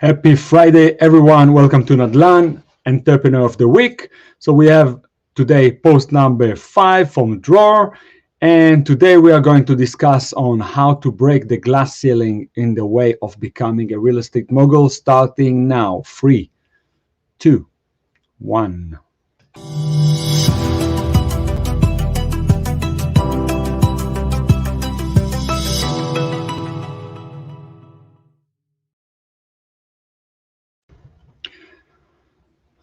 Happy Friday, everyone. Welcome to Nadlan, Entrepreneur of the Week. So we have today post number 5 from Dror. And today we are going to discuss on how to break the glass ceiling in the way of becoming a real estate mogul, starting now. 3, 2, 1.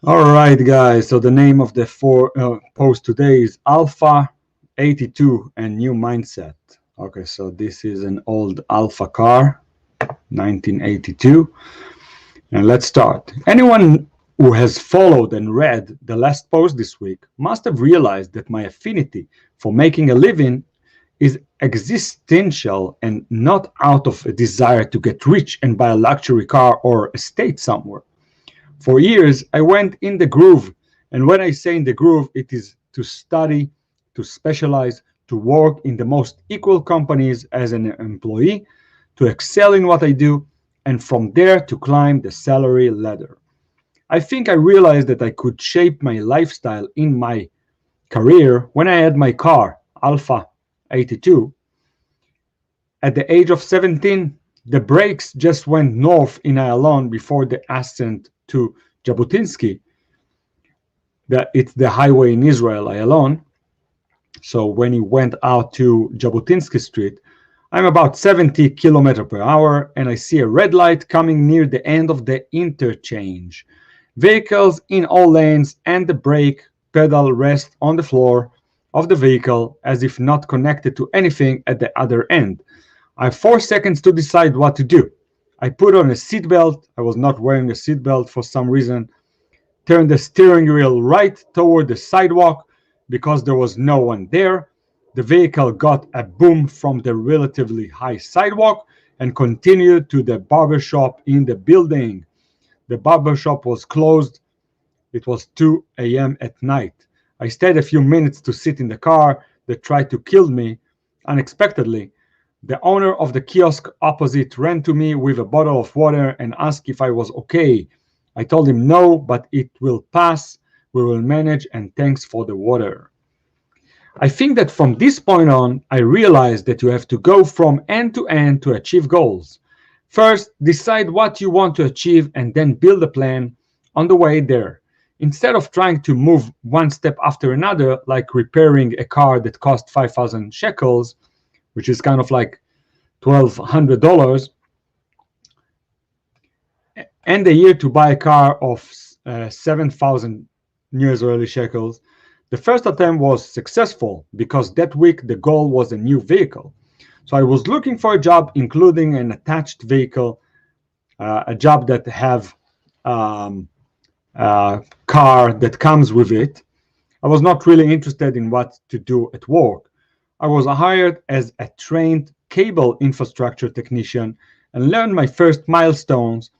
All right, guys. So the name of the post today is Alpha 82 and New Mindset. Okay, so this is an old Alpha car, 1982. And let's start. Anyone who has followed and read the last post this week must have realized that my affinity for making a living is existential and not out of a desire to get rich and buy a luxury car or estate somewhere. For years, I went in the groove, and when I say in the groove, it is to study, to specialize, to work in the most equal companies as an employee, to excel in what I do, and from there to climb the salary ladder. I think I realized that I could shape my lifestyle in my career when I had my car, Alpha 82. At the age of 17, the brakes just went north in Ayalon before the ascent to Jabotinsky. It's the highway in Israel, Ayalon. So when you went out to Jabotinsky Street, I'm about 70 kilometers per hour, and I see a red light coming near the end of the interchange. Vehicles in all lanes, and the brake pedal rests on the floor of the vehicle as if not connected to anything at the other end. I have 4 seconds to decide what to do. I put on a seatbelt. I was not wearing a seatbelt for some reason. Turned the steering wheel right toward the sidewalk because there was no one there. The vehicle got a boom from the relatively high sidewalk and continued to the barbershop in the building. The barbershop was closed. It was 2 a.m. at night. I stayed a few minutes to sit in the car that tried to kill me unexpectedly. The owner of the kiosk opposite ran to me with a bottle of water and asked if I was okay. I told him no, but it will pass. We will manage, and thanks for the water. I think that from this point on, I realized that you have to go from end to end to achieve goals. First, decide what you want to achieve and then build a plan on the way there. Instead of trying to move one step after another, like repairing a car that cost 5,000 shekels, which is kind of like $1,200, and a year to buy a car of 7,000 New Israeli shekels. The first attempt was successful because that week the goal was a new vehicle. So I was looking for a job, including an attached vehicle, a job that have a car that comes with it. I was not really interested in what to do at work. I was hired as a trained cable infrastructure technician and learned my first milestones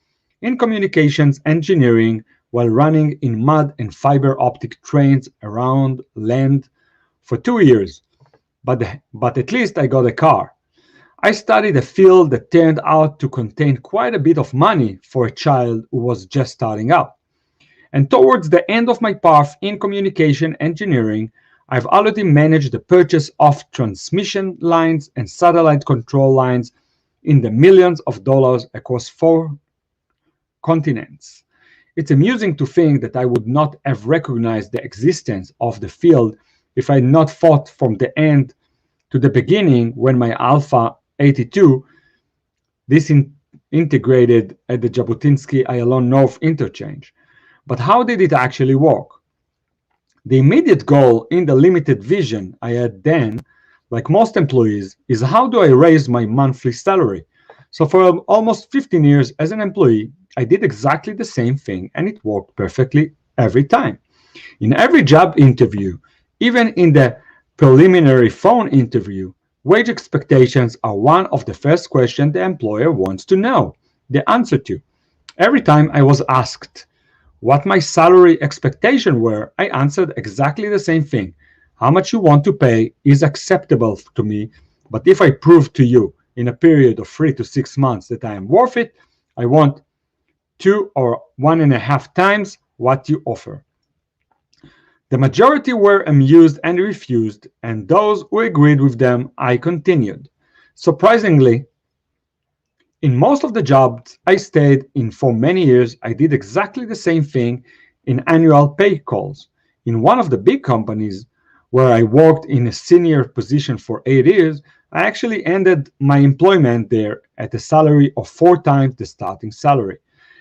in communications engineering while running in mud and fiber optic trains around land for 2 years. But at least I got a car. I studied a field that turned out to contain quite a bit of money for a child who was just starting out. And towards the end of my path in communication engineering, I've already managed the purchase of transmission lines and satellite control lines in the millions of dollars across 4 continents. It's amusing to think that I would not have recognized the existence of the field if I had not fought from the end to the beginning when my Alpha 82 integrated at the Jabotinsky Ayalon North interchange. But how did it actually work? The immediate goal in the limited vision I had then, like most employees, is how do I raise my monthly salary? So for almost 15 years as an employee, I did exactly the same thing, and it worked perfectly every time. In every job interview, even in the preliminary phone interview, wage expectations are one of the first questions the employer wants to know the answer to. Every time I was asked what my salary expectations were, I answered exactly the same thing. How much you want to pay is acceptable to me, but if I prove to you in a period of 3 to 6 months that I am worth it, I want 2 or 1.5 times what you offer. The majority were amused and refused, and those who agreed with them, I continued. Surprisingly, in most of the jobs I stayed in for many years, I did exactly the same thing in annual pay calls. In one of the big companies where I worked in a senior position for 8 years, I actually ended my employment there at a salary of 4 times the starting salary.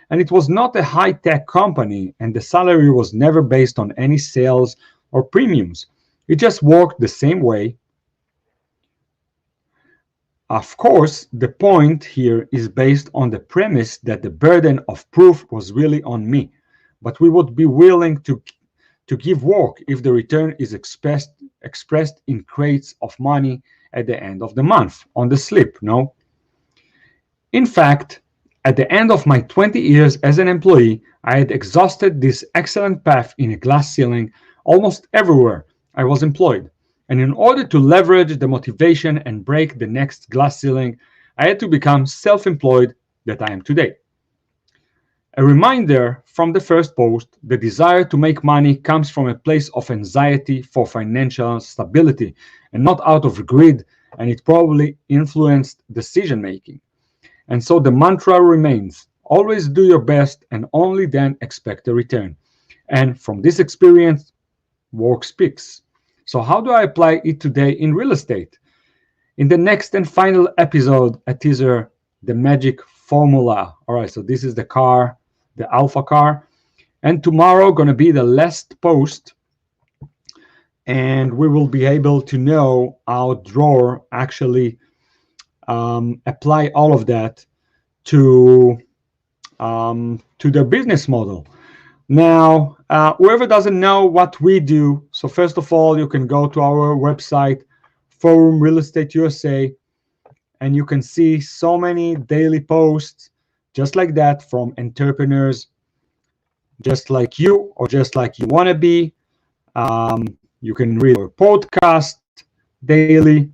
And it was not a high-tech company, and the salary was never based on any sales or premiums. It just worked the same way. Of course, the point here is based on the premise that the burden of proof was really on me, but we would be willing to give work if the return is expressed in crates of money at the end of the month on the slip, no? In fact, at the end of my 20 years as an employee, I had exhausted this excellent path in a glass ceiling almost everywhere I was employed. And in order to leverage the motivation and break the next glass ceiling, I had to become self-employed that I am today. A reminder from the first post, the desire to make money comes from a place of anxiety for financial stability and not out of greed, and it probably influenced decision making. And so the mantra remains, always do your best and only then expect a return. And from this experience, work speaks. So how do I apply it today in real estate? In the next and final episode, a teaser, the magic formula. All right, so this is the car, the Alpha car. And tomorrow going to be the last post. And we will be able to know how Dror actually apply all of that to their business model. Now, whoever doesn't know what we do, so first of all, you can go to our website, Forum Real Estate USA, and you can see so many daily posts just like that from entrepreneurs, just like you or just like you want to be. You can read our podcast daily.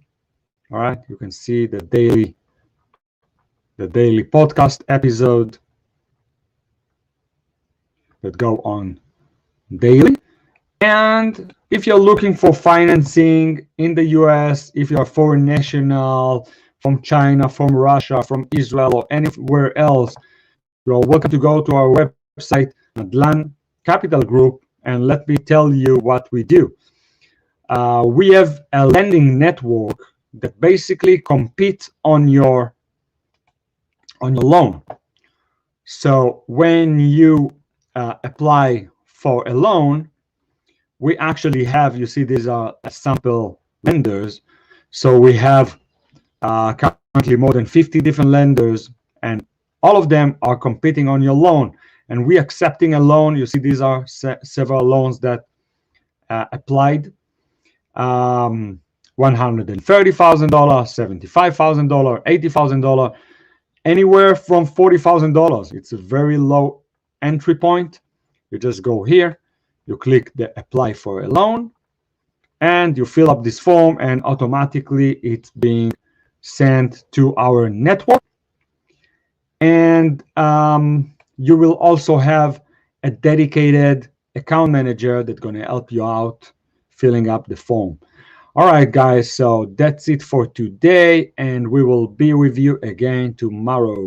All right, you can see the daily podcast episode that go on daily. And if you're looking for financing in the US, if you're a foreign national from China, from Russia, from Israel, or anywhere else, you're welcome to go to our website, Nadlan Capital Group, and let me tell you what we do. We have a lending network that basically competes on your loan. So when you apply for a loan, we actually have, you see, these are sample lenders. So we have currently more than 50 different lenders, and all of them are competing on your loan. And we accepting a loan. You see, these are several loans that applied. $130,000, $75,000, $80,000, anywhere from $40,000. It's a very low entry point. You just go here, you click the apply for a loan, and you fill up this form, and automatically it's being sent to our network. And you will also have a dedicated account manager that's going to help you out filling up the form. All right, guys, so that's it for today, and we will be with you again tomorrow.